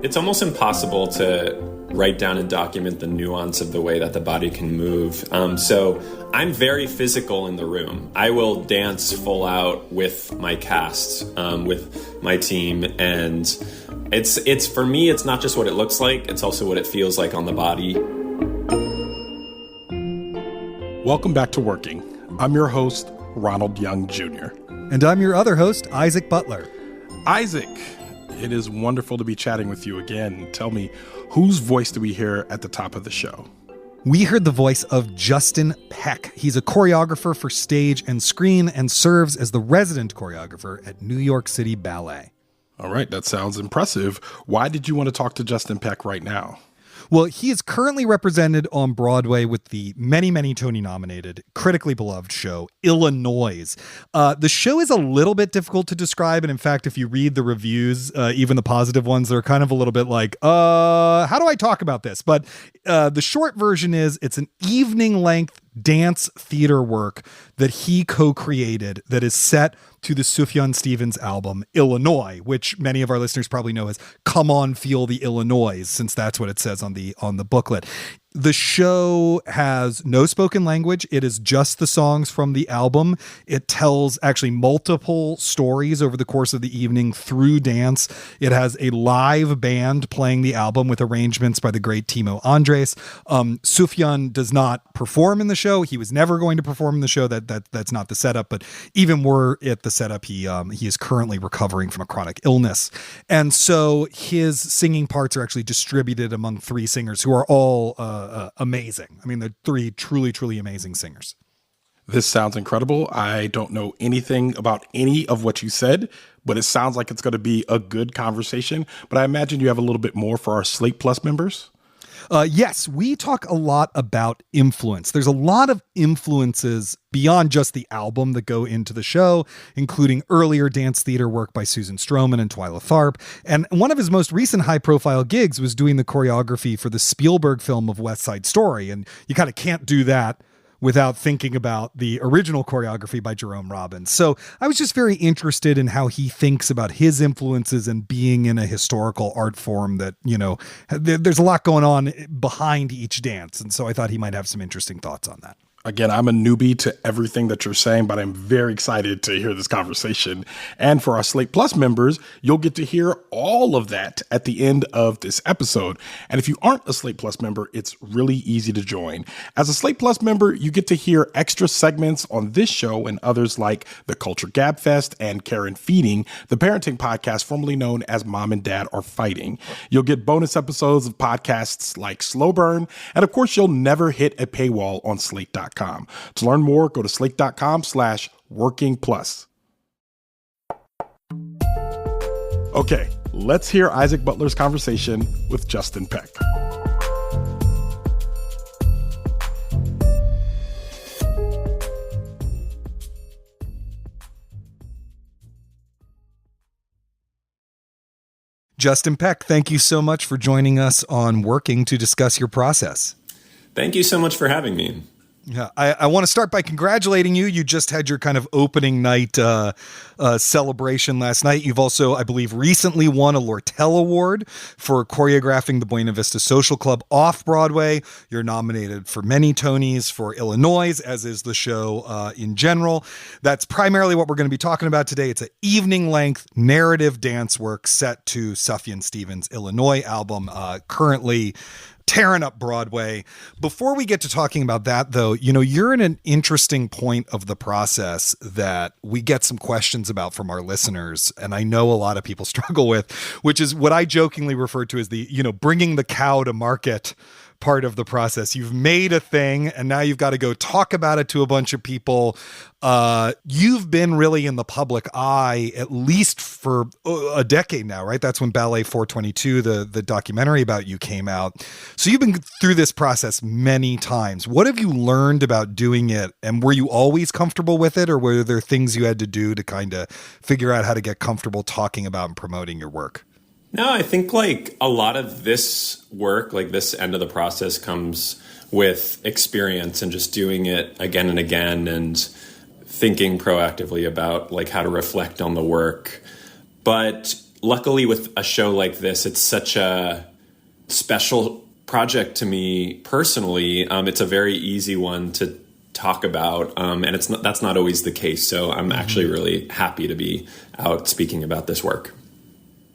It's almost impossible to write down and document the nuance of the way that the body can move. So I'm very physical in the room. I will dance full out with my cast, with my team. And it's for me, it's not just what it looks like, it's also what it feels like on the body. Welcome back to Working. I'm your host, Ronald Young Jr. And I'm your other host, Isaac Butler. Isaac, it is wonderful to be chatting with you again. Tell me, whose voice do we hear at the top of the show? We heard the voice of Justin Peck. He's a choreographer for stage and screen and serves as the resident choreographer at New York City Ballet. All right, that sounds impressive. Why did you want to talk to Justin Peck right now? Well, he is currently represented on Broadway with the many Tony-nominated, critically beloved show, Illinoise. The show is a little bit difficult to describe, and in fact, if you read the reviews, even the positive ones, they're kind of a little bit like, how do I talk about this? But the short version is it's an evening-length dance theater work that he co-created that is set to the Sufjan Stevens album, Illinois, which many of our listeners probably know as Come On, Feel the Illinoise, since that's what it says on the booklet. The show has no spoken language. It is just the songs from the album. It tells actually multiple stories over the course of the evening through dance. It has a live band playing the album with arrangements by the great Timo Andres. Sufjan does not perform in the show. He was never going to perform in the show. That's not the setup. But even were it the setup, he is currently recovering from a chronic illness. And so his singing parts are actually distributed among three singers who are all amazing. I mean, they're three truly amazing singers. This sounds incredible. I don't know anything about any of what you said, but it sounds like it's going to be a good conversation. But I imagine you have a little bit more for our Slate Plus members. Yes, we talk a lot about influence. There's a lot of influences beyond just the album that go into the show, including earlier dance theater work by Susan Stroman and Twyla Tharp. And one of his most recent high-profile gigs was doing the choreography for the Spielberg film of West Side Story. And you kind of can't do that without thinking about the original choreography by Jerome Robbins. So I was just very interested in how he thinks about his influences and being in a historical art form that, you know, there's a lot going on behind each dance. And so I thought he might have some interesting thoughts on that. Again, I'm a newbie to everything that you're saying, but I'm very excited to hear this conversation. And for our Slate Plus members, you'll get to hear all of that at the end of this episode. And if you aren't a Slate Plus member, it's really easy to join. As a Slate Plus member, you get to hear extra segments on this show and others like the Culture Gab Fest and Karen Feeding, the parenting podcast formerly known as Mom and Dad Are Fighting. You'll get bonus episodes of podcasts like Slow Burn. And of course, you'll never hit a paywall on Slate.com. To learn more, go to slate.com/workingplus. Okay, let's hear Isaac Butler's conversation with Justin Peck. Justin Peck, thank you so much for joining us on Working to discuss your process. Thank you so much for having me. Yeah, I want to start by congratulating you. You just had your kind of opening night celebration last night. You've also, I believe, recently won a Lortel Award for choreographing the Buena Vista Social Club off Broadway. You're nominated for many Tonys for Illinois, as is the show in general. That's primarily what we're going to be talking about today. It's an evening-length narrative dance work set to Sufjan Stevens' Illinois album, currently tearing up Broadway. Before we get to talking about that, though, you know, you're in an interesting point of the process that we get some questions about from our listeners, and I know a lot of people struggle with, which is what I jokingly refer to as the, you know, bringing the cow to market part of the process. You've made a thing and now you've got to go talk about it to a bunch of people. You've been really in the public eye, at least for a decade now, right? That's when Ballet 422, the documentary about you, came out. So you've been through this process many times. What have you learned about doing it? And were you always comfortable with it, or were there things you had to do to kind of figure out how to get comfortable talking about and promoting your work? No, I think like a lot of this work, like this end of the process, comes with experience and just doing it again and again and thinking proactively about like how to reflect on the work. But luckily with a show like this, it's such a special project to me personally. It's a very easy one to talk about, and that's not always the case. So I'm actually really happy to be out speaking about this work.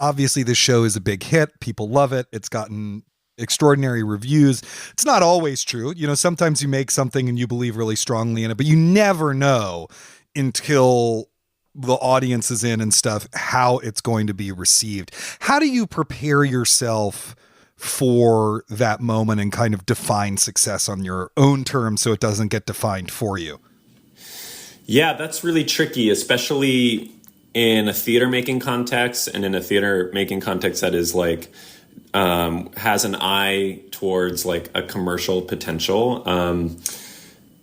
Obviously, this show is a big hit. People love it. It's gotten extraordinary reviews. It's not always true. You know, sometimes you make something and you believe really strongly in it, but you never know until the audience is in and stuff, how it's going to be received. How do you prepare yourself for that moment and kind of define success on your own terms so it doesn't get defined for you? Yeah, that's really tricky, especially in a theater making context and in a theater making context that is like, has an eye towards like a commercial potential.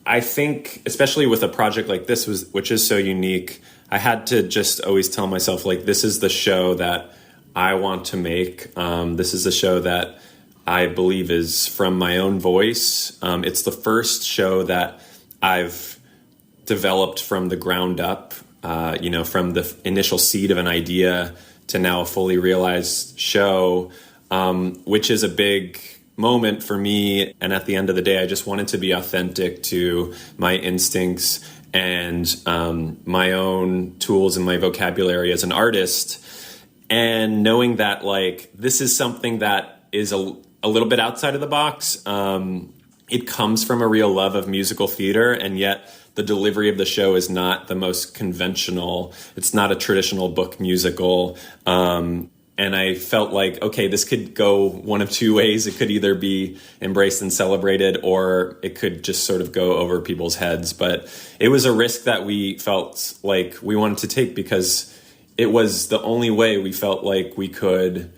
I think, especially with a project like this, which is so unique, I had to just always tell myself, like, this is the show that I want to make. This is a show that I believe is from my own voice. It's the first show that I've developed from the ground up, from the initial seed of an idea to now a fully realized show, which is a big moment for me. And at the end of the day, I just wanted to be authentic to my instincts and my own tools and my vocabulary as an artist. And knowing that, like, this is something that is a little bit outside of the box. It comes from a real love of musical theater, and yet the delivery of the show is not the most conventional. It's not a traditional book musical. And I felt like, okay, this could go one of two ways. It could either be embraced and celebrated, or it could just sort of go over people's heads. But it was a risk that we felt like we wanted to take because it was the only way we felt like we could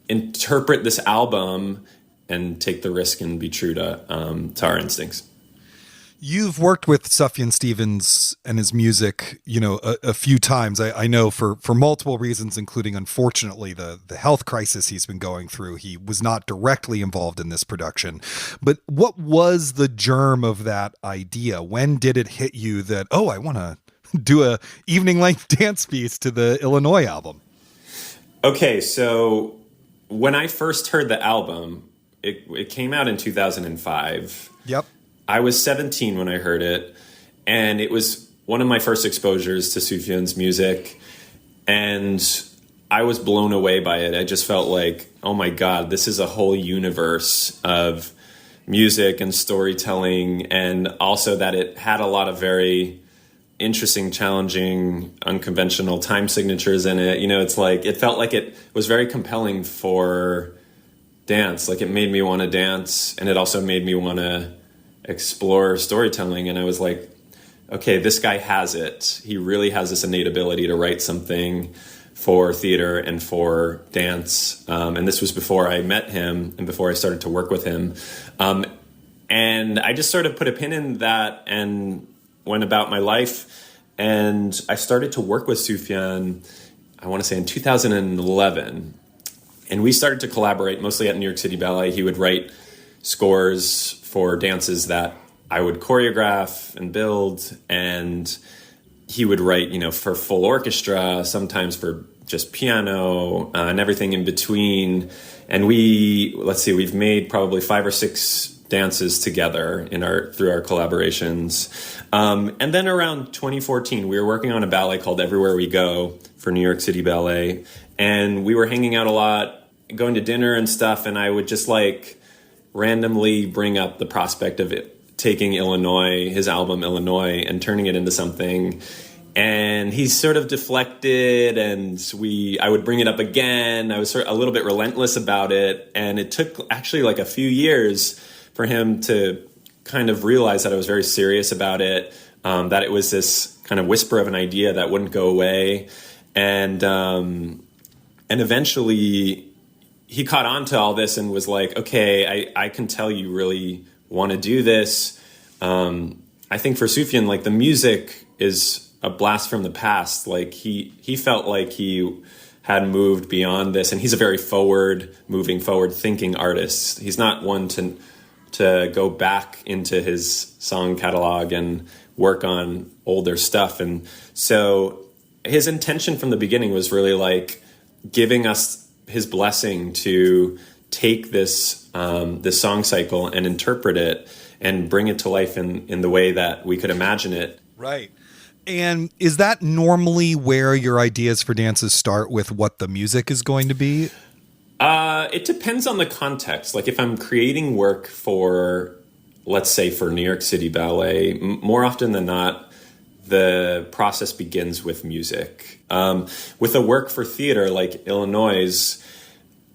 interpret this album and take the risk and be true to our instincts. You've worked with Sufjan Stevens and his music, a few times. I know for multiple reasons, including, unfortunately, the health crisis he's been going through. He was not directly involved in this production. But what was the germ of that idea? When did it hit you that, I want to do a evening-length dance piece to the Illinois album? Okay, so when I first heard the album, it came out in 2005. Yep. I was 17 when I heard it, and it was one of my first exposures to Sufjan's music, and I was blown away by it. I just felt like, oh my God, this is a whole universe of music and storytelling, and also that it had a lot of very interesting, challenging, unconventional time signatures in it. It's like, it felt like it was very compelling for dance. Like, it made me want to dance, and it also made me want to explore storytelling. And I was like, okay, this guy has it. He really has this innate ability to write something for theater and for dance. And this was before I met him and before I started to work with him. And I just sort of put a pin in that and went about my life. And I started to work with Sufjan, I want to say in 2011. And we started to collaborate mostly at New York City Ballet. He would write scores for dances that I would choreograph and build, and he would write, for full orchestra, sometimes for just piano, and everything in between. And we've made probably 5 or 6 dances together through our collaborations. And then around 2014, we were working on a ballet called Everywhere We Go for New York City Ballet, and we were hanging out a lot, going to dinner and stuff, and I would just randomly bring up the prospect of it, taking Illinois, his album Illinois, and turning it into something. And he sort of deflected, and I would bring it up again. I was sort of a little bit relentless about it. And it took actually a few years for him to kind of realize that I was very serious about it, that it was this kind of whisper of an idea that wouldn't go away. And eventually he caught on to all this and was like, okay, I can tell you really want to do this. I think for Sufjan, the music is a blast from the past. He felt like he had moved beyond this, and he's a very forward-moving, forward-thinking artist. He's not one to to go back into his song catalog and work on older stuff. And so his intention from the beginning was really like giving us his blessing to take this this song cycle and interpret it and bring it to life in the way that we could imagine it. Right. And is that normally where your ideas for dances start, with what the music is going to be? It depends on the context. Like if I'm creating work for, let's say, for New York City Ballet, more often than not, the process begins with music. With a work for theater like Illinoise,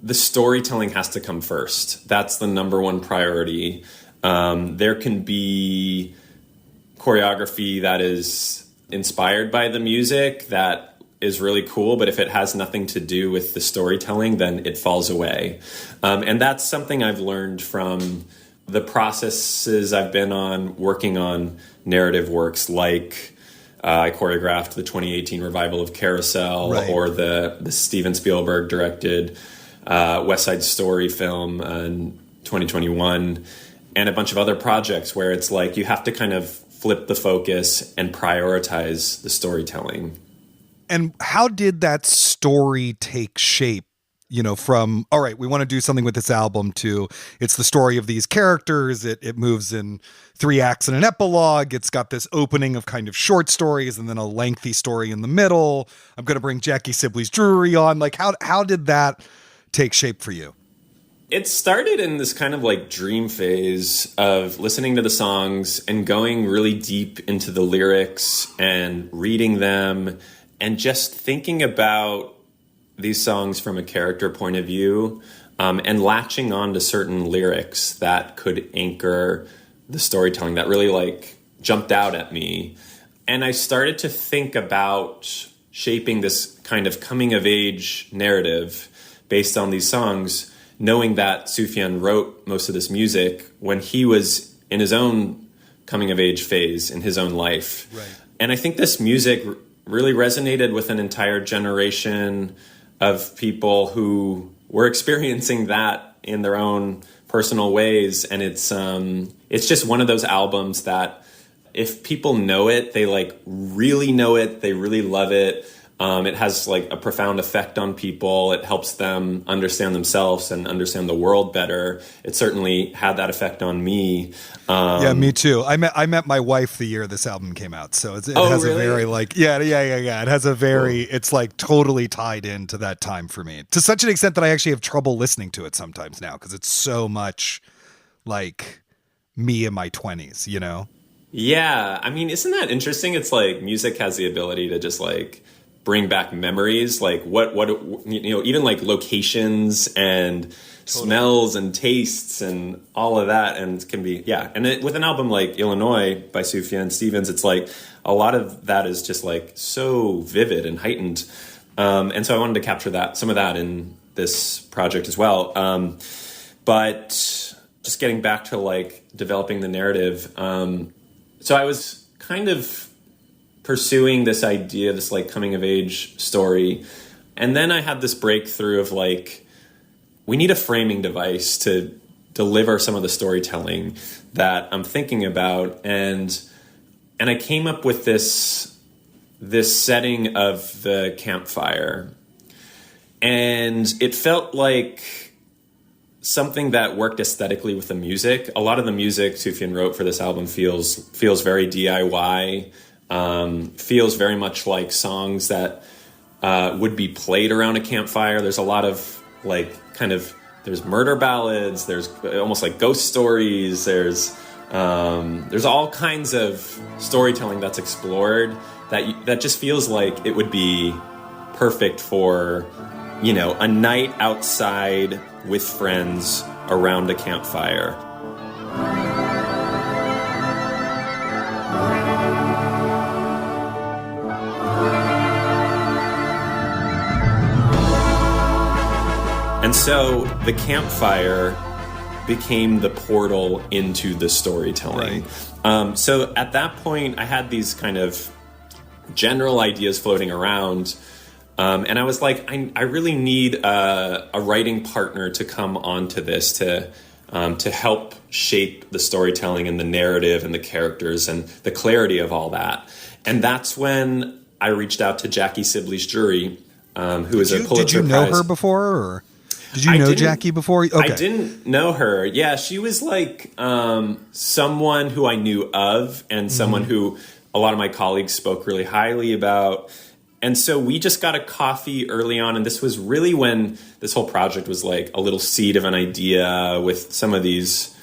the storytelling has to come first. That's the number one priority. There can be choreography that is inspired by the music that is really cool, but if it has nothing to do with the storytelling, then it falls away. And that's something I've learned from the processes I've been on working on narrative works, like I choreographed the 2018 revival of Carousel, right, or the Steven Spielberg directed West Side Story film in 2021, and a bunch of other projects where it's like you have to kind of flip the focus and prioritize the storytelling. And how did that story take shape? You know, from, all right, we want to do something with this album, to it's the story of these characters. It moves in 3 acts and an epilogue. It's got this opening of kind of short stories and then a lengthy story in the middle. I'm going to bring Jackie Sibley's Drury on. Like, how did that take shape for you? It started in this kind of like dream phase of listening to the songs and going really deep into the lyrics and reading them and just thinking about these songs from a character point of view, and latching on to certain lyrics that could anchor the storytelling that really like jumped out at me. And I started to think about shaping this kind of coming of age narrative based on these songs, knowing that Sufjan wrote most of this music when he was in his own coming of age phase in his own life. Right. And I think this music really resonated with an entire generation of people who were experiencing that in their own personal ways. And it's just one of those albums that if people know it, they like really know it, they really love it. It has like a profound effect on people. It helps them understand themselves and understand the world better. It certainly had that effect on me. Yeah, me too. I met my wife the year this album came out, so it has really? a very like yeah. It has a very It's like totally tied into that time for me, to such an extent that I actually have trouble listening to it sometimes now because it's so much like me in my 20s, you know? Yeah, I mean, isn't that interesting? It's like music has the ability to just like bring back memories, like what you know, even like locations and smells and tastes and all of that, and can be and with an album like Illinois by Sufjan Stevens, it's like a lot of that is just like so vivid and heightened, and so I wanted to capture some of that in this project as well. But just getting back to like developing the narrative, so I was kind of pursuing this idea, this like coming of age story. And then I had this breakthrough of like, we need a framing device to deliver some of the storytelling that I'm thinking about. And I came up with this setting of the campfire. And it felt like something that worked aesthetically with the music. A lot of the music Sufjan wrote for this album feels very DIY. Feels very much like songs that would be played around a campfire. There's a lot of like there's murder ballads, there's almost like ghost stories, there's all kinds of storytelling that's explored that just feels like it would be perfect for, you know, a night outside with friends around a campfire. And so the campfire became the portal into the storytelling. Right. So at that point, I had these kind of general ideas floating around. And I was like, I really need a writing partner to come onto this, to to help shape the storytelling and the narrative and the characters and the clarity of all that. And that's when I reached out to Jackie Sibley's Jury, who is a Pulitzer Prize. Did you know her before, or did you know Jackie before? Okay. I didn't know her. Yeah, she was like someone who I knew of and someone who a lot of my colleagues spoke really highly about. And so we just got a coffee early on, and this was really when this whole project was like a little seed of an idea with some of these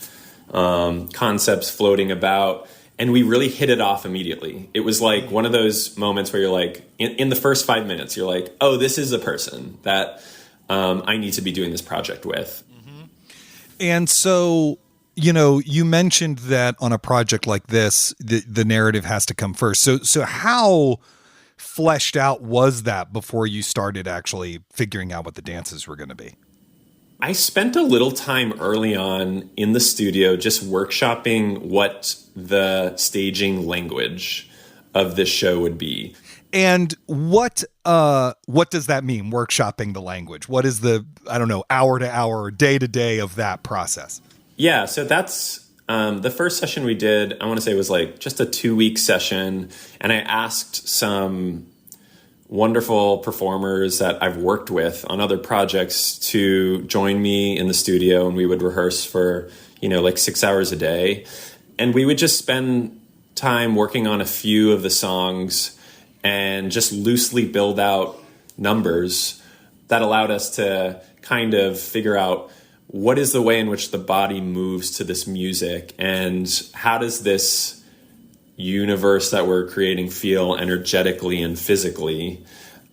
concepts floating about. And we really hit it off immediately. It was like one of those moments where you're like, in the first 5 minutes, you're like, oh, this is a person that I need to be doing this project with. And so, you mentioned that on a project like this, the narrative has to come first. So how fleshed out was that before you started actually figuring out what the dances were going to be? I spent a little time early on in the studio just workshopping what the staging language of this show would be. And what does that mean, workshopping the language? What is the, hour to hour or day to day of that process? Yeah, so that's the first session we did, I want to say was like just a 2-week session. And I asked some wonderful performers that I've worked with on other projects to join me in the studio, and we would rehearse for, like 6 hours a day. And we would just spend time working on a few of the songs and just loosely build out numbers that allowed us to kind of figure out what is the way in which the body moves to this music, and how does this universe that we're creating feel energetically and physically.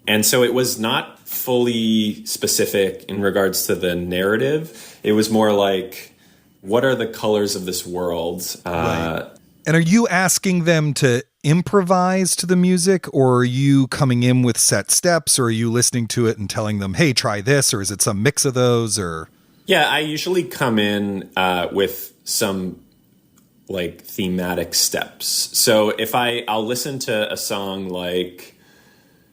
And so it was not fully specific in regards to the narrative. It was more like, what are the colors of this world? Right. And are you asking them to improvise to the music, or are you coming in with set steps, or are you listening to it and telling them, hey, try this, or is it some mix of those? Or Yeah, I usually come in with some like thematic steps. So if I'll listen to a song like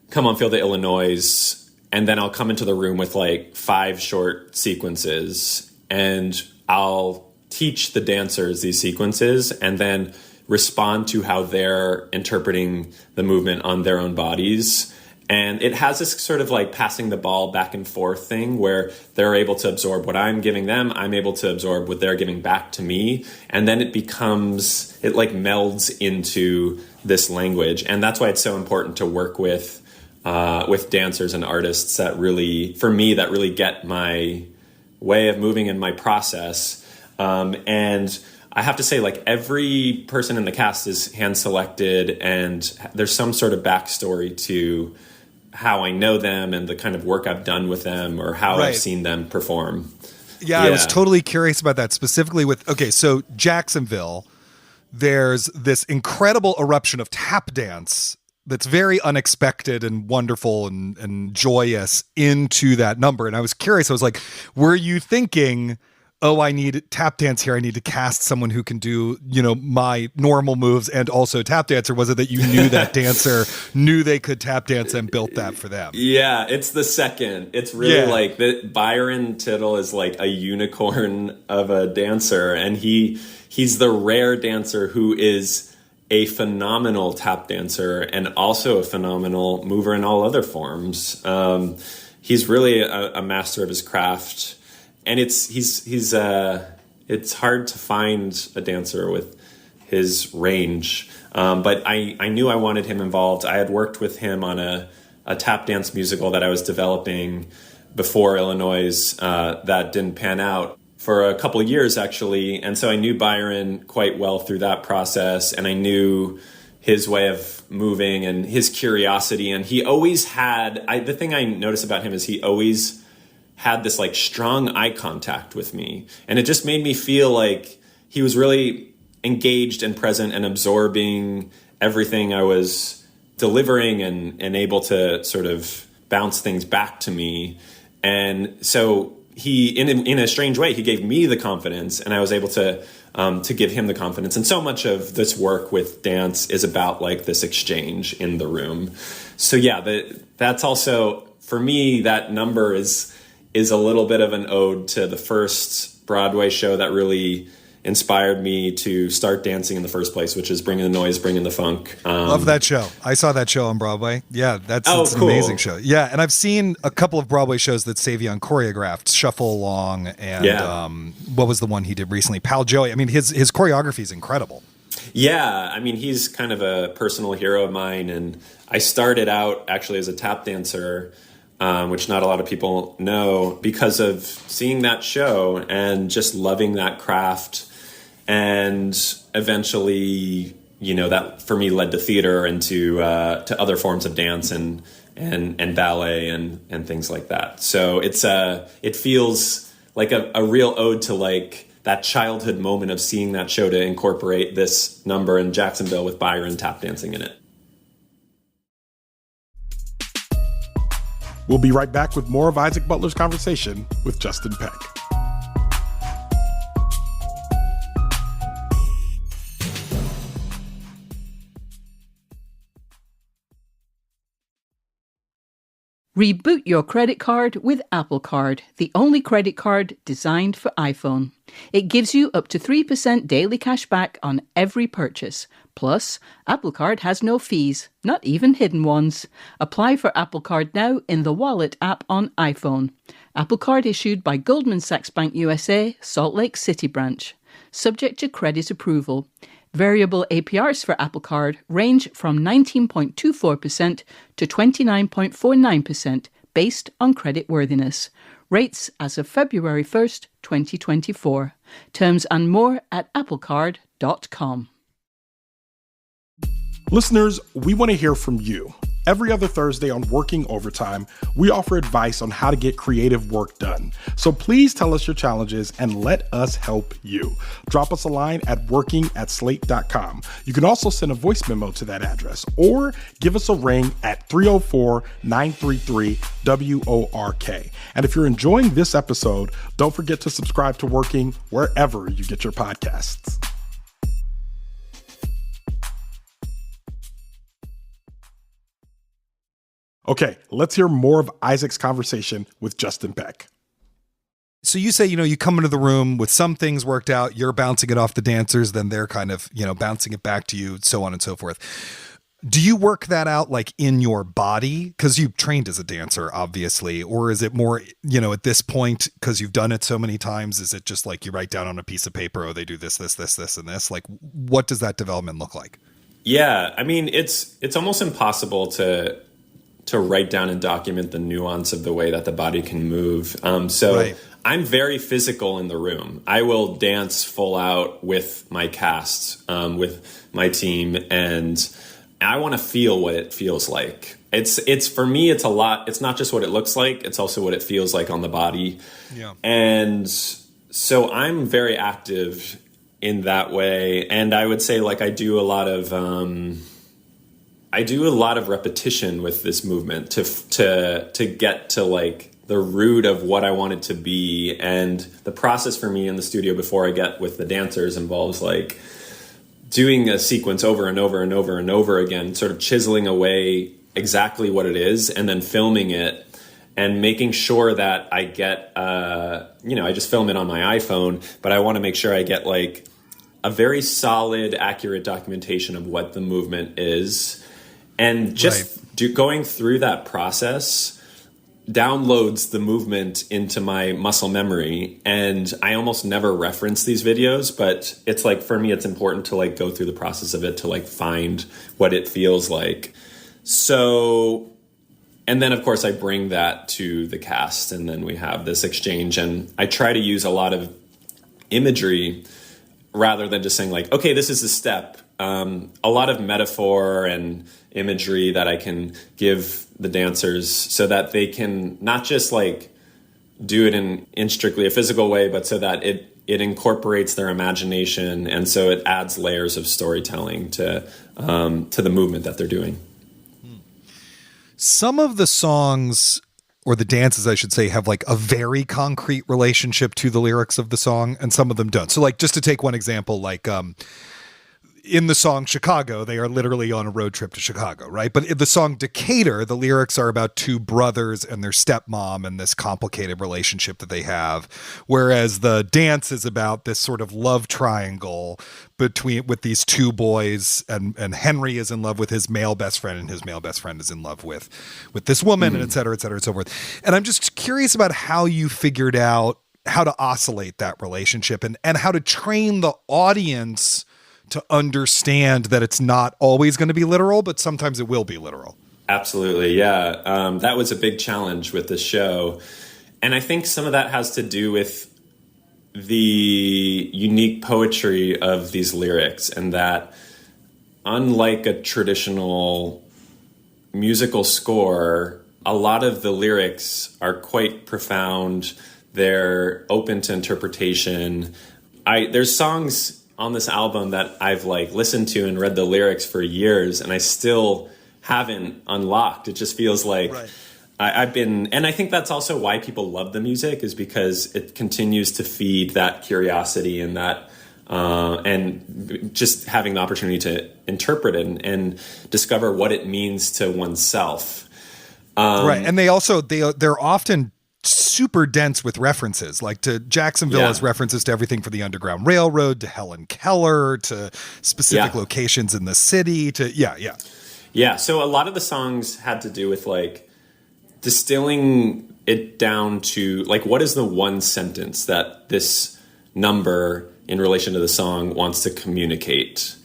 Come On Feel the Illinoise, and then I'll come into the room with like 5 short sequences, and I'll teach the dancers these sequences and then respond to how they're interpreting the movement on their own bodies. And it has this sort of like passing the ball back and forth thing where they're able to absorb what I'm giving them. I'm able to absorb what they're giving back to me. And then it like melds into this language. And that's why it's so important to work with dancers and artists that really, for me, that really get my way of moving and my process. And I have to say, like, every person in the cast is hand selected, and there's some sort of backstory to how I know them and the kind of work I've done with them, or how I've seen them perform. Yeah, I was totally curious about that, specifically with, so Jacksonville, there's this incredible eruption of tap dance that's very unexpected and wonderful and joyous into that number. And I was curious, I was like, were you thinking, oh, I need tap dance here, I need to cast someone who can do, my normal moves and also tap dance? Or was it that you knew that dancer knew they could tap dance and built that for them? Yeah, it's the second. It's really like Byron Tittle is like a unicorn of a dancer, and he's the rare dancer who is a phenomenal tap dancer and also a phenomenal mover in all other forms. He's really a master of his craft. And it's hard to find a dancer with his range. But I knew I wanted him involved. I had worked with him on a tap dance musical that I was developing before Illinoise that didn't pan out for a couple of years, actually. And so I knew Byron quite well through that process, and I knew his way of moving and his curiosity. And he always had, the thing I noticed about him is he always had this like strong eye contact with me. And it just made me feel like he was really engaged and present and absorbing everything I was delivering and able to sort of bounce things back to me. And so he, in a strange way, he gave me the confidence, and I was able to give him the confidence. And so much of this work with dance is about like this exchange in the room. So yeah, that's also, for me, that number is a little bit of an ode to the first Broadway show that really inspired me to start dancing in the first place, which is Bringing the Noise, Bringing the Funk. Love that show. I saw that show on Broadway. Yeah, that's cool. An amazing show. Yeah, and I've seen a couple of Broadway shows that Sufjan choreographed, Shuffle Along, and what was the one he did recently? Pal Joey. I mean, his choreography is incredible. Yeah, I mean, he's kind of a personal hero of mine, and I started out actually as a tap dancer, which not a lot of people know, because of seeing that show and just loving that craft. And eventually, that for me led to theater and to other forms of dance and ballet and things like that. So it feels like a real ode to like that childhood moment of seeing that show to incorporate this number in Jacksonville with Byron tap dancing in it. We'll be right back with more of Isaac Butler's conversation with Justin Peck. Reboot your credit card with Apple Card, the only credit card designed for iPhone. It gives you up to 3% daily cash back on every purchase. Plus, Apple Card has no fees, not even hidden ones. Apply for Apple Card now in the Wallet app on iPhone. Apple Card issued by Goldman Sachs Bank USA, Salt Lake City branch. Subject to credit approval. Variable APRs for Apple Card range from 19.24% to 29.49% based on creditworthiness. Rates as of February 1st, 2024. Terms and more at applecard.com. Listeners, we want to hear from you. Every other Thursday on Working Overtime, we offer advice on how to get creative work done. So please tell us your challenges and let us help you. Drop us a line at working@slate.com. You can also send a voice memo to that address or give us a ring at 304-933-WORK. And if you're enjoying this episode, don't forget to subscribe to Working wherever you get your podcasts. Okay, let's hear more of Isaac's conversation with Justin Peck. So you say, you come into the room with some things worked out, you're bouncing it off the dancers, then they're kind of, bouncing it back to you, so on and so forth. Do you work that out like in your body? Because you've trained as a dancer, obviously. Or is it more, at this point, because you've done it so many times, is it just like you write down on a piece of paper, oh, they do this, this, this, this, and this? Like, what does that development look like? Yeah, I mean, it's almost impossible to write down and document the nuance of the way that the body can move. Right. I'm very physical in the room. I will dance full out with my cast, with my team, and I want to feel what it feels like. It's for me, it's a lot. It's not just what it looks like. It's also what it feels like on the body. Yeah. And so I'm very active in that way. And I would say like I do a lot of repetition with this movement to get to like the root of what I want it to be. And the process for me in the studio before I get with the dancers involves like doing a sequence over and over and over and over again, sort of chiseling away exactly what it is and then filming it and making sure that I get, I just film it on my iPhone, but I want to make sure I get like a very solid, accurate documentation of what the movement is. And just going through that process downloads the movement into my muscle memory. And I almost never reference these videos, but it's like, for me, it's important to like go through the process of it to like find what it feels like. So, and then of course I bring that to the cast and then we have this exchange and I try to use a lot of imagery rather than just saying like, okay, this is the step. A lot of metaphor and imagery that I can give the dancers so that they can not just like do it in strictly a physical way, but so that it incorporates their imagination. And so it adds layers of storytelling to the movement that they're doing. Some of the songs, or the dances, I should say, have like a very concrete relationship to the lyrics of the song, and some of them don't. So like, just to take one example, like, in the song Chicago, they are literally on a road trip to Chicago, right? But in the song Decatur, the lyrics are about two brothers and their stepmom and this complicated relationship that they have. Whereas the dance is about this sort of love triangle with these two boys, and Henry is in love with his male best friend, and his male best friend is in love with this woman, and et cetera, and so forth. And I'm just curious about how you figured out how to oscillate that relationship and how to train the audience to understand that it's not always going to be literal, but sometimes it will be literal. Absolutely, yeah. That was a big challenge with the show. And I think some of that has to do with the unique poetry of these lyrics, and that unlike a traditional musical score, a lot of the lyrics are quite profound. They're open to interpretation. There's songs on this album that I've listened to and read the lyrics for years, and I still haven't unlocked. It just feels like and I think that's also why people love the music, is because it continues to feed that curiosity and that and just having the opportunity to interpret it and discover what it means to oneself. Right, and they're often super dense with references, like to Jacksonville has references to everything from the Underground Railroad to Helen Keller to specific locations in the city to so a lot of the songs had to do with distilling it down to what is the one sentence that this number in relation to the song wants to communicate.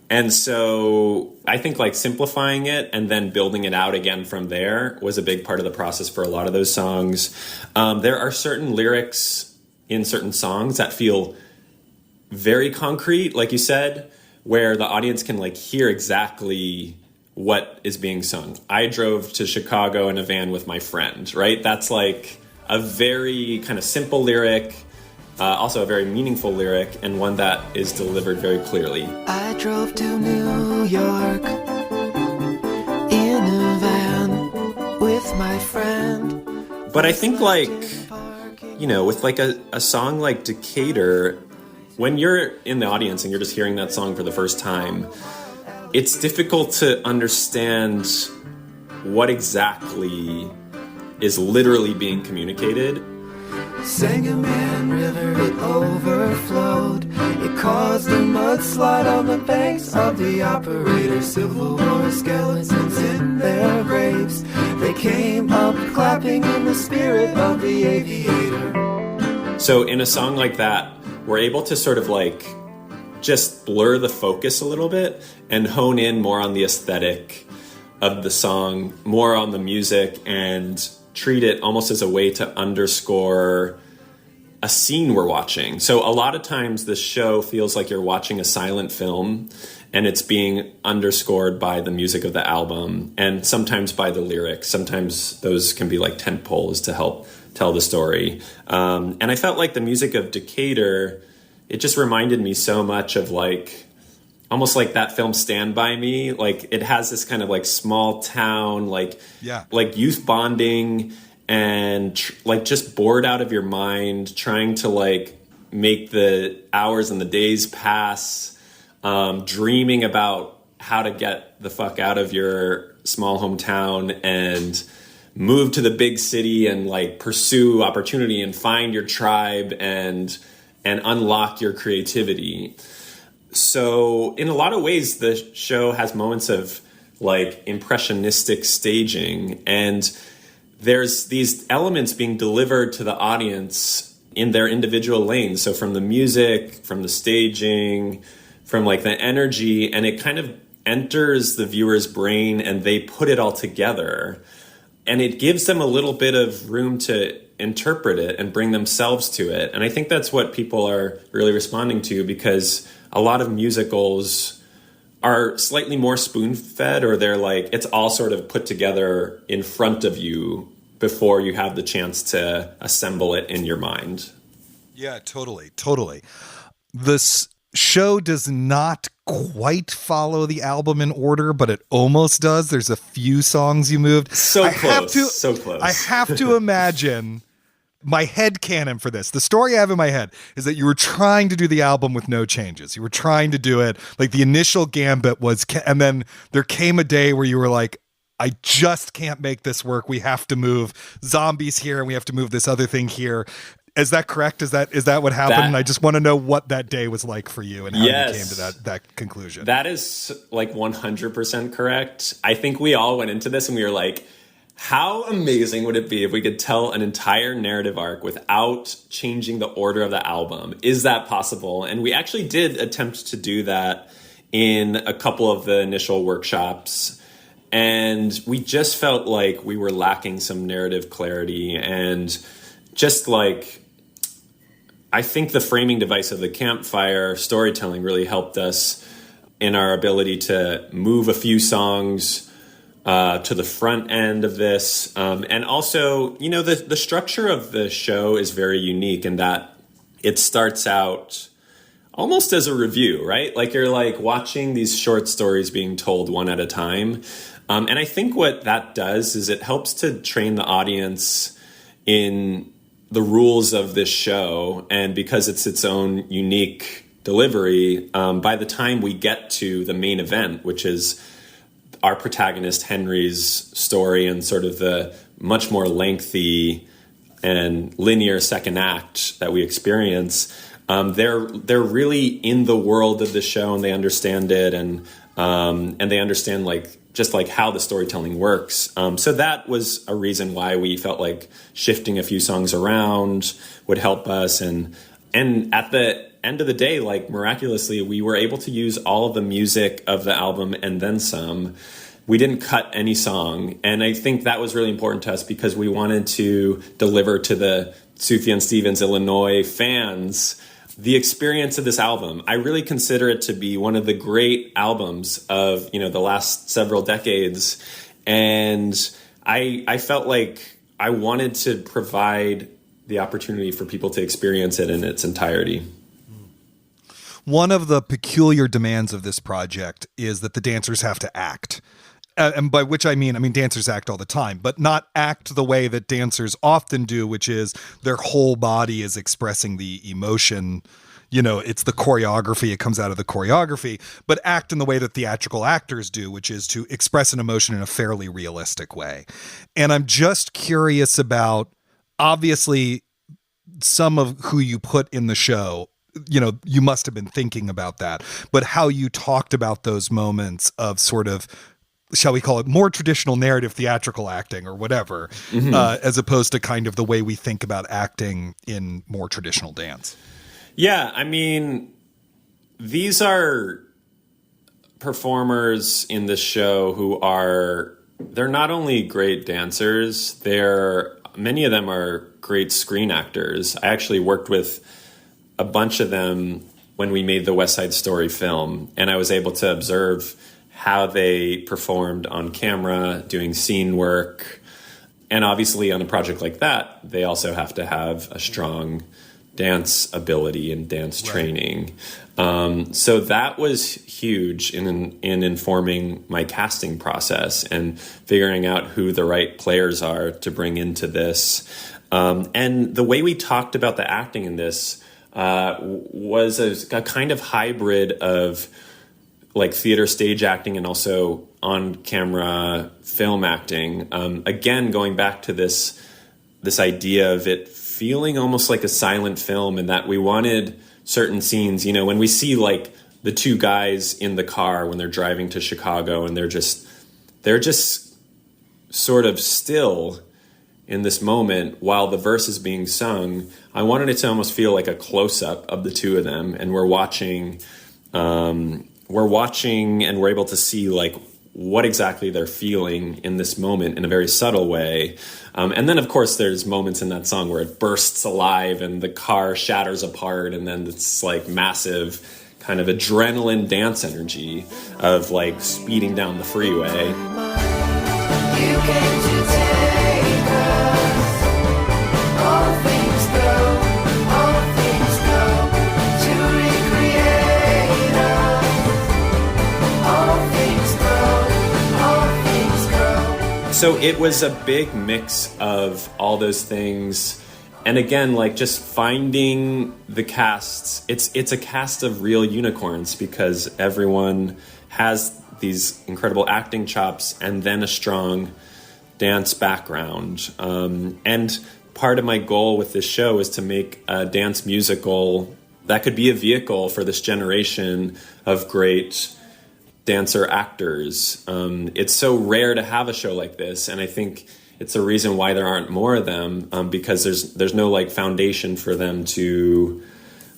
And so I think simplifying it and then building it out again from there was a big part of the process for a lot of those songs. There are certain lyrics in certain songs that feel very concrete, like you said, where the audience can hear exactly what is being sung. I drove to Chicago in a van with my friend, right? That's a very kind of simple lyric. Also a very meaningful lyric, and one that is delivered very clearly. I drove to New York in a van with my friend. But I think with a song like Decatur, when you're in the audience and you're just hearing that song for the first time, it's difficult to understand what exactly is literally being communicated. Sangamon River, it overflowed. It caused a mudslide on the banks of the operator. Civil War skeletons in their graves. They came up clapping in the spirit of the aviator. So in a song like that, we're able to sort of just blur the focus a little bit and hone in more on the aesthetic of the song, more on the music, and treat it almost as a way to underscore a scene we're watching. So a lot of times the show feels like you're watching a silent film, and it's being underscored by the music of the album and sometimes by the lyrics. Sometimes those can be tent poles to help tell the story. And I felt like the music of Decatur, it just reminded me so much of almost like that film Stand By Me. It has this kind of small town, youth bonding and just bored out of your mind, trying to make the hours and the days pass, dreaming about how to get the fuck out of your small hometown and move to the big city and pursue opportunity and find your tribe and unlock your creativity. So in a lot of ways, the show has moments of impressionistic staging, and there's these elements being delivered to the audience in their individual lanes. So from the music, from the staging, from the energy, and it kind of enters the viewer's brain and they put it all together. And it gives them a little bit of room to interpret it and bring themselves to it. And I think that's what people are really responding to, because a lot of musicals are slightly more spoon-fed, or they're it's all sort of put together in front of you before you have the chance to assemble it in your mind. Yeah, totally. This show does not quite follow the album in order, but it almost does. There's a few songs you moved. So close. I have to imagine my head canon for this, the story I have in my head is that you were trying to do the album with no changes. You were trying to do it like the initial gambit was, and then there came a day where you were like, I just can't make this work. We have to move zombies here and we have to move this other thing here. Is that correct? Is that what happened? And I just want to know what that day was like for you and how you came to that conclusion. That is like 100% correct. I think we all went into this and we were like, how amazing would it be if we could tell an entire narrative arc without changing the order of the album? Is that possible? And we actually did attempt to do that in a couple of the initial workshops. And we just felt like we were lacking some narrative clarity. And just like, I think the framing device of the campfire storytelling really helped us in our ability to move a few songs to the front end of this. And also, you know, the structure of the show is very unique in that it starts out almost as a review, right? Like you're like watching these short stories being told one at a time. And I think what that does is it helps to train the audience in the rules of this show. And because it's its own unique delivery, by the time we get to the main event, which is our protagonist Henry's story and sort of the much more lengthy and linear second act that we experience, they're really in the world of the show and they understand it and they understand like just like how the storytelling works. So that was a reason why we felt like shifting a few songs around would help us. And at the end of the day, like miraculously, we were able to use all of the music of the album and then some. We didn't cut any song. And I think that was really important to us because we wanted to deliver to the Sufjan Stevens, Illinois fans the experience of this album. I really consider it to be one of the great albums of, you know, the last several decades. And I felt like I wanted to provide the opportunity for people to experience it in its entirety. One of the peculiar demands of this project is that the dancers have to act. And by which I mean dancers act all the time, but not act the way that dancers often do, which is their whole body is expressing the emotion. You know, it's the choreography. It comes out of the choreography, but act in the way that theatrical actors do, which is to express an emotion in a fairly realistic way. And I'm just curious about, obviously, some of who you put in the show, you know, you must have been thinking about that, but how you talked about those moments of sort of, shall we call it, more traditional narrative theatrical acting or whatever, as opposed to kind of the way we think about acting in more traditional dance. Yeah, I mean, these are performers in the show who they're not only great dancers, many of them are great screen actors. I actually worked with a bunch of them when we made the West Side Story film, and I was able to observe how they performed on camera, doing scene work. And obviously on a project like that, they also have to have a strong dance ability and dance training. So that was huge in informing my casting process and figuring out who the right players are to bring into this. And the way we talked about the acting in this was a kind of hybrid of like theater stage acting and also on camera film acting. Again, going back to this idea of it feeling almost like a silent film, and that we wanted certain scenes, you know, when we see like the two guys in the car when they're driving to Chicago and they're just sort of still in this moment while the verse is being sung. I wanted it to almost feel like a close-up of the two of them, and we're watching and we're able to see like what exactly they're feeling in this moment in a very subtle way. And then, of course, there's moments in that song where it bursts alive and the car shatters apart, and then it's like massive kind of adrenaline dance energy of like speeding down the freeway. You came to take us. All things go, all things go to recreate us. All things go, all things go. So it was a big mix of all those things And again, like just finding the casts, it's a cast of real unicorns because everyone has these incredible acting chops and then a strong dance background. And part of my goal with this show is to make a dance musical that could be a vehicle for this generation of great dancer actors. It's so rare to have a show like this, and I think it's a reason why there aren't more of them, because there's no like foundation for them to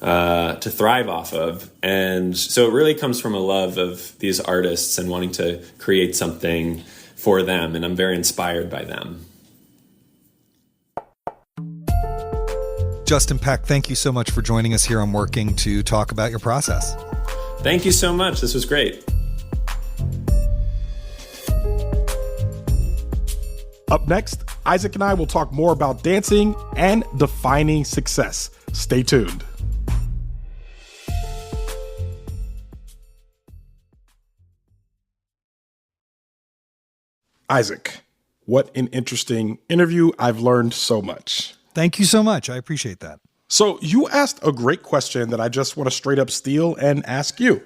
thrive off of. And so it really comes from a love of these artists and wanting to create something for them, and I'm very inspired by them. Justin Peck, thank you so much for joining us here on Working to talk about your process. Thank you so much. This was great. Up next, Isaac and I will talk more about dancing and defining success. Stay tuned. Isaac, what an interesting interview. I've learned so much. Thank you so much. I appreciate that. So you asked a great question that I just want to straight up steal and ask you.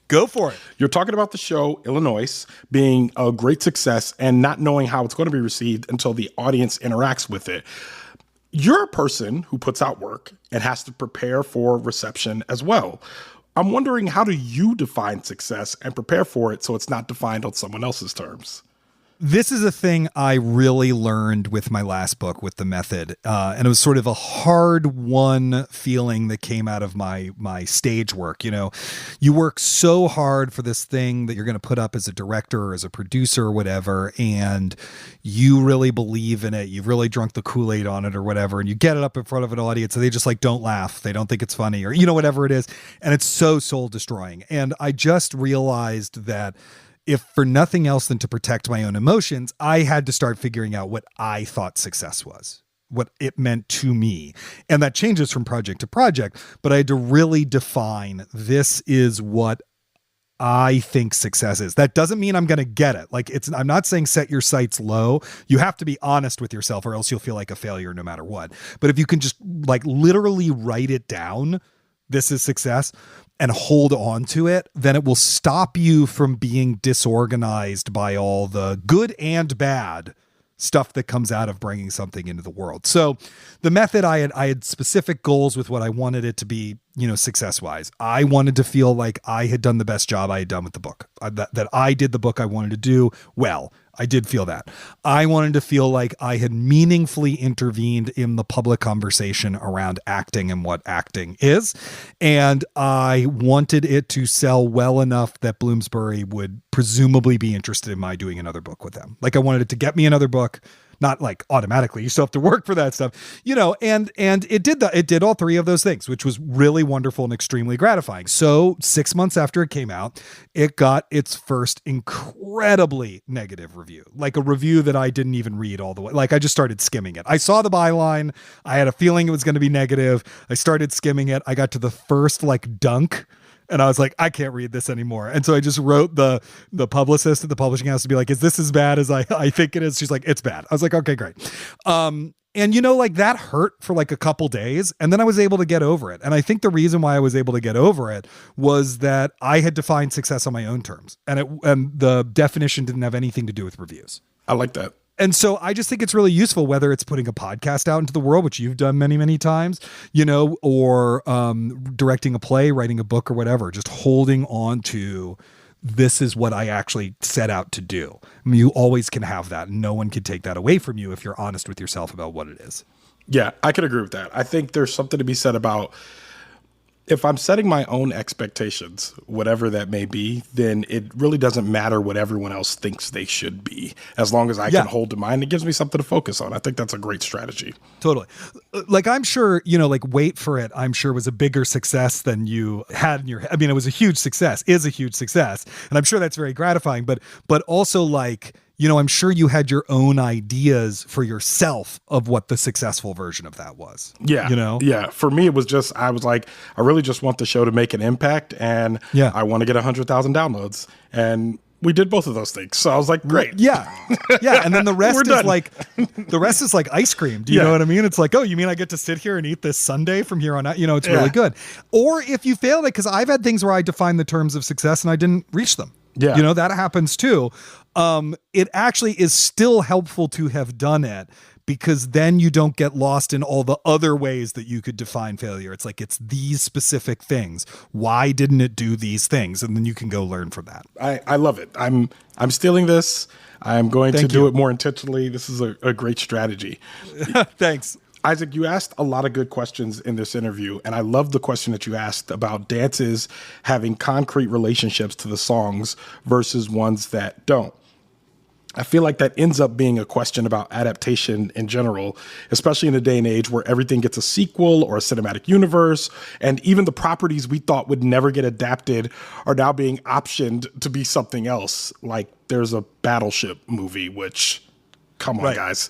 Go for it. You're talking about the show Illinoise being a great success and not knowing how it's going to be received until the audience interacts with it. You're a person who puts out work and has to prepare for reception as well. I'm wondering, how do you define success and prepare for it so it's not defined on someone else's terms? This is a thing I really learned with my last book, with The Method. And it was sort of a hard-won feeling that came out of my stage work. You know, you work so hard for this thing that you're going to put up as a director or as a producer or whatever, and you really believe in it. You've really drunk the Kool-Aid on it or whatever, and you get it up in front of an audience and they just like don't laugh. They don't think it's funny, or, you know, whatever it is. And it's so soul-destroying. And I just realized that if for nothing else than to protect my own emotions, I had to start figuring out what I thought success was, what it meant to me. And that changes from project to project, but I had to really define, this is what I think success is. That doesn't mean I'm going to get it. Like, I'm not saying set your sights low. You have to be honest with yourself or else you'll feel like a failure no matter what. But if you can just like literally write it down, this is success, and hold on to it, then it will stop you from being disorganized by all the good and bad stuff that comes out of bringing something into the world. So The Method, I had specific goals with what I wanted it to be, you know, success-wise. I wanted to feel like I had done the best job I had done with the book, that I did the book I wanted to do well. I did feel that. I wanted to feel like I had meaningfully intervened in the public conversation around acting and what acting is. And I wanted it to sell well enough that Bloomsbury would presumably be interested in my doing another book with them. Like, I wanted it to get me another book, not like automatically. You still have to work for that stuff, you know, and it did that. It did all three of those things, which was really wonderful and extremely gratifying. So 6 months after it came out, it got its first incredibly negative review, like a review that I didn't even read all the way. Like, I just started skimming it. I saw the byline. I had a feeling it was going to be negative. I started skimming it. I got to the first like dunk, and I was like, I can't read this anymore. And so I just wrote the publicist at the publishing house to be like, is this as bad as I think it is? She's like, it's bad. I was like, okay, great. And, you know, like that hurt for like a couple days. And then I was able to get over it. And I think the reason why I was able to get over it was that I had defined success on my own terms. And the definition didn't have anything to do with reviews. I like that. And so I just think it's really useful, whether it's putting a podcast out into the world, which you've done many, many times, you know, or directing a play, writing a book or whatever, just holding on to, this is what I actually set out to do. I mean, you always can have that. No one can take that away from you if you're honest with yourself about what it is. Yeah, I can agree with that. I think there's something to be said about, if I'm setting my own expectations, whatever that may be, then it really doesn't matter what everyone else thinks they should be, as long as I can hold to mine. It gives me something to focus on. I think that's a great strategy. Totally. Like, I'm sure, you know, like Wait for It, I'm sure was a bigger success than you had in your head. I mean, it was a huge success, is a huge success. And I'm sure that's very gratifying, but also like, you know, I'm sure you had your own ideas for yourself of what the successful version of that was. Yeah. You know? Yeah. For me, it was just, I was like, I really just want the show to make an impact, and I want to get 100,000 downloads. And We did both of those things. So I was like, great. Yeah. Yeah. And then the rest We're is done. like ice cream. Do you know what I mean? It's like, oh, you mean I get to sit here and eat this sundae from here on out? You know, it's really good. Or if you fail it, because I've had things where I define the terms of success and I didn't reach them. Yeah. You know, that happens too. It actually is still helpful to have done it, because then you don't get lost in all the other ways that you could define failure. It's like, it's these specific things. Why didn't it do these things? And then you can go learn from that. I love it. I'm stealing this. I'm going to do it more intentionally. This is a great strategy. Thanks. Isaac, you asked a lot of good questions in this interview, and I love the question that you asked about dances having concrete relationships to the songs versus ones that don't. I feel like that ends up being a question about adaptation in general, especially in a day and age where everything gets a sequel or a cinematic universe, and even the properties we thought would never get adapted are now being optioned to be something else. Like there's a Battleship movie, which... Come on, guys.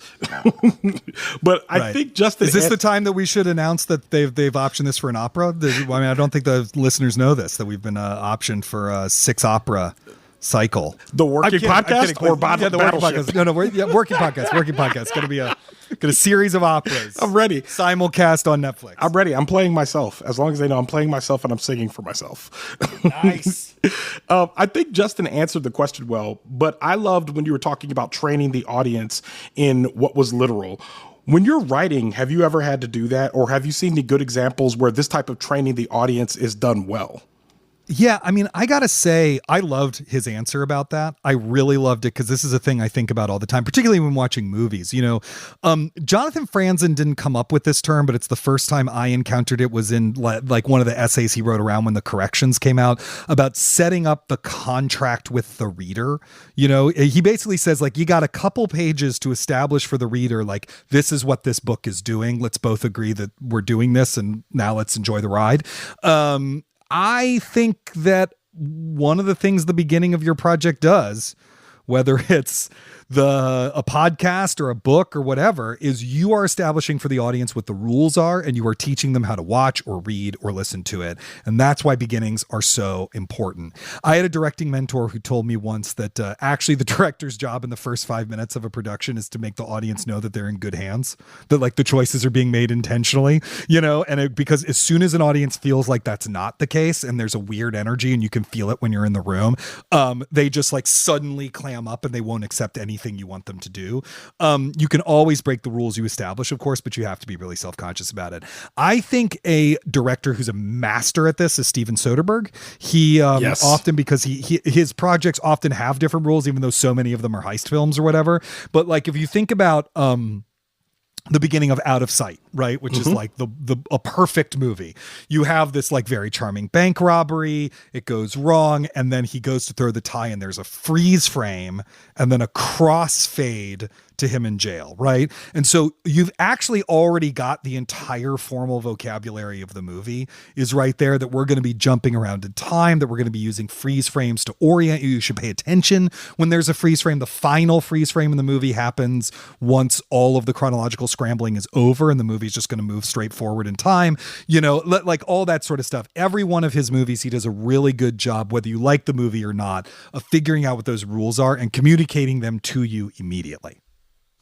But I think Justin... Is this the time that we should announce that they've optioned this for an opera? I mean, I don't think the listeners know this, that we've been optioned for a 6 opera cycle. The Working Podcast or Battleship? The Working Podcast. No, Working Podcast. Working Podcast. Going to be a series of operas. I'm ready. Simulcast on Netflix. I'm ready. I'm playing myself. As long as they know I'm playing myself and I'm singing for myself. Nice. I think Justin answered the question well, but I loved when you were talking about training the audience in what was literal. When you're writing, have you ever had to do that? Or have you seen any good examples where this type of training the audience is done well? Yeah, I mean, I gotta say, I loved his answer about that. I really loved it because this is a thing I think about all the time, particularly when watching movies. You know, Jonathan Franzen didn't come up with this term, but it's the first time I encountered it was in like one of the essays he wrote around when the corrections came out about setting up the contract with the reader. You know, he basically says, like, you got a couple pages to establish for the reader, like, this is what this book is doing. Let's both agree that we're doing this, and now let's enjoy the ride. I think that one of the things the beginning of your project does, whether it's a podcast or a book or whatever, is you are establishing for the audience what the rules are, and you are teaching them how to watch or read or listen to it. And that's why beginnings are so important. I had a directing mentor who told me once that actually the director's job in the first 5 minutes of a production is to make the audience know that they're in good hands, that like the choices are being made intentionally, you know, and because as soon as an audience feels like that's not the case and there's a weird energy and you can feel it when you're in the room, they just like suddenly clam up and they won't accept anything you want them to do. You can always break the rules you establish, of course, but you have to be really self-conscious about it. I think a director who's a master at this is Steven Soderbergh. He often, because his projects often have different rules, even though so many of them are heist films or whatever. But like, if you think about the beginning of Out of Sight, right? Which is like a perfect movie. You have this like very charming bank robbery. It goes wrong. And then he goes to throw the tie and there's a freeze frame and then a crossfade to him in jail, right? And so you've actually already got the entire formal vocabulary of the movie is right there, that we're going to be jumping around in time, that we're going to be using freeze frames to orient you. You should pay attention when there's a freeze frame. The final freeze frame in the movie happens once all of the chronological scrambling is over and the movie's just going to move straight forward in time, you know, like all that sort of stuff. Every one of his movies, he does a really good job, whether you like the movie or not, of figuring out what those rules are and communicating them to you immediately.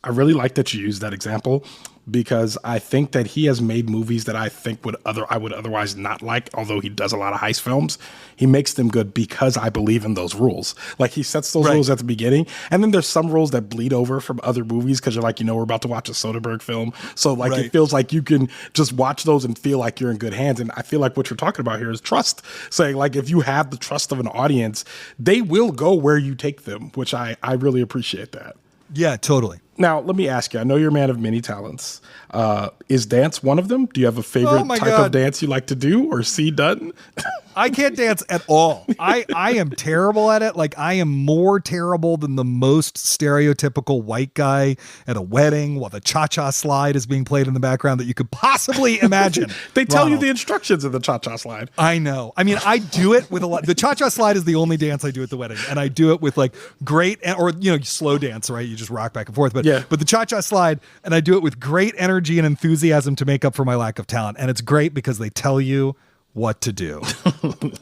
I really like that you use that example because I think that he has made movies that I think I would otherwise not like, although he does a lot of heist films. He makes them good because I believe in those rules. Like he sets those rules at the beginning, and then there's some rules that bleed over from other movies because you're like, you know, we're about to watch a Soderbergh film. So like it feels like you can just watch those and feel like you're in good hands. And I feel like what you're talking about here is trust. Saying like if you have the trust of an audience, they will go where you take them, which I really appreciate that. Yeah, totally. Now, let me ask you, I know you're a man of many talents. Is dance one of them? Do you have a favorite type of dance you like to do or see done? I can't dance at all. I am terrible at it. Like I am more terrible than the most stereotypical white guy at a wedding while the cha-cha slide is being played in the background that you could possibly imagine. They tell you the instructions of the cha-cha slide. I know. I mean, I do it with a lot. The cha-cha slide is the only dance I do at the wedding. And I do it with like or, you know, slow dance, right? You just rock back and forth. But the cha-cha slide, and I do it with great energy and enthusiasm to make up for my lack of talent. And it's great because they tell you what to do.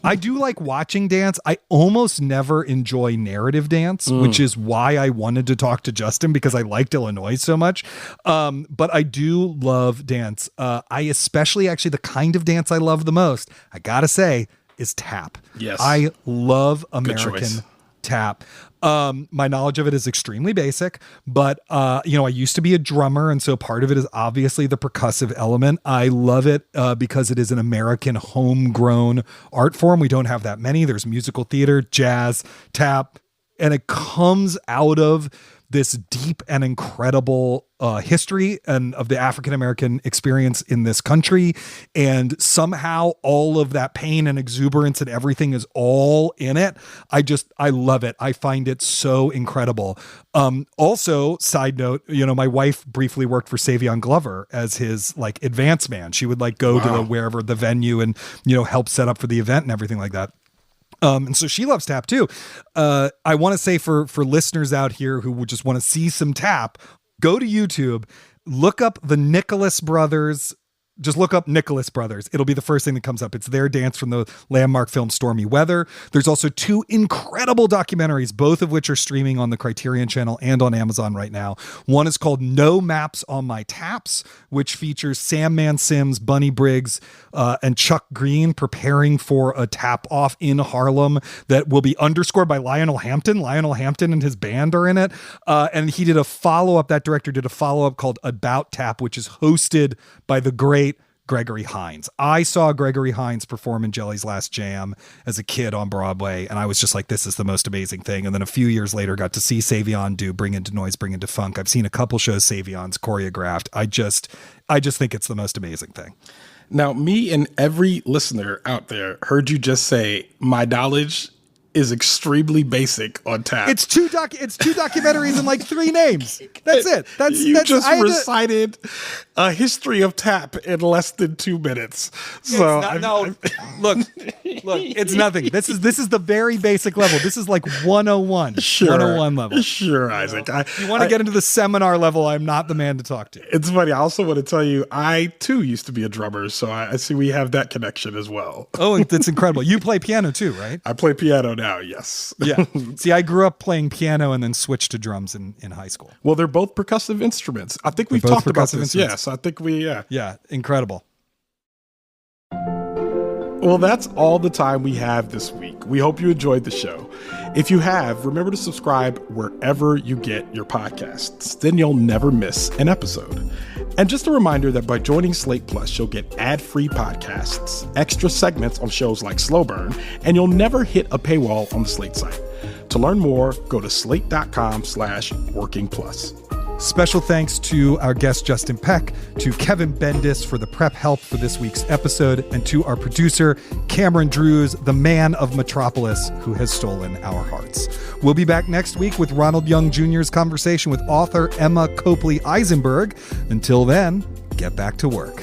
I do like watching dance. I almost never enjoy narrative dance, which is why I wanted to talk to Justin, because I liked Illinoise so much. But I do love dance. I especially, actually, the kind of dance I love the most, I gotta say, is tap. Yes. I love American tap. My knowledge of it is extremely basic, but I used to be a drummer, and so part of it is obviously the percussive element. I love it because it is an American homegrown art form. We don't have that many. There's musical theater, jazz, tap, and it comes out of this deep and incredible history and of the African-American experience in this country. And somehow all of that pain and exuberance and everything is all in it. I love it. I find it so incredible. Also, side note, my wife briefly worked for Sufjan Glover as his like advance man. She would like go to wherever the venue and, help set up for the event and everything like that. And so she loves tap too. I want to say for listeners out here who would just want to see some tap, go to YouTube, look up the Nicholas Brothers. Just look up Nicholas Brothers. It'll be the first thing that comes up. It's their dance from the landmark film Stormy Weather. There's also 2 incredible documentaries, both of which are streaming on the Criterion Channel and on Amazon right now. One is called No Maps on My Taps, which features Sam Mann-Sims, Bunny Briggs, and Chuck Green preparing for a tap off in Harlem that will be underscored by Lionel Hampton. Lionel Hampton and his band are in it. And he did a follow-up. That director did a follow-up called About Tap, which is hosted by the great Gregory Hines. I saw Gregory Hines perform in Jelly's Last Jam as a kid on Broadway, and I was just like, this is the most amazing thing. And then a few years later, got to see Sufjan do Bring Into Noise, Bring Into Funk. I've seen a couple shows Sufjan's choreographed. I just think it's the most amazing thing. Now, me and every listener out there heard you just say, my knowledge is extremely basic on tap. It's two documentaries and like 3 names. That's it. You just recited a history of tap in less than 2 minutes. So look, it's nothing. This is the very basic level. This is like 101. Sure, 101 level. Sure, Isaac. If you want to get into the seminar level, I'm not the man to talk to. It's funny. I also want to tell you, I too used to be a drummer, so I see we have that connection as well. Oh, that's incredible. You play piano too, right? I play piano now, yes. Yeah. See, I grew up playing piano and then switched to drums in high school. Well, they're both percussive instruments. I think we've talked about this. Yes, I think Yeah, incredible. Well, that's all the time we have this week. We hope you enjoyed the show. If you have, remember to subscribe wherever you get your podcasts. Then you'll never miss an episode. And just a reminder that by joining Slate Plus, you'll get ad-free podcasts, extra segments on shows like Slow Burn, and you'll never hit a paywall on the Slate site. To learn more, go to slate.com/workingplus. Special thanks to our guest, Justin Peck, to Kevin Bendis for the prep help for this week's episode, and to our producer, Cameron Drews, the man of Metropolis, who has stolen our hearts. We'll be back next week with Ronald Young Jr.'s conversation with author Emma Copley Eisenberg. Until then, get back to work.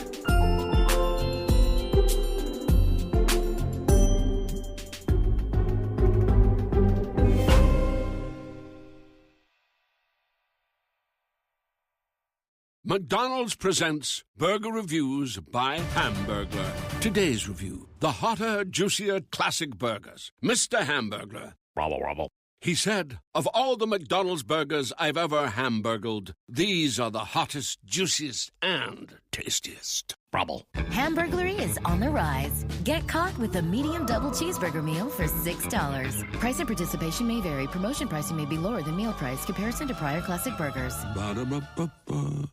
McDonald's presents Burger Reviews by Hamburglar. Today's review: the hotter, juicier classic burgers. Mr. Hamburglar, robble, robble. He said, of all the McDonald's burgers I've ever hamburgled, these are the hottest, juiciest, and tastiest. Robble. Hamburglary is on the rise. Get caught with a medium double cheeseburger meal for $6. Price and participation may vary. Promotion pricing may be lower than meal price. Comparison to prior classic burgers. Ba-da-ba-ba-ba.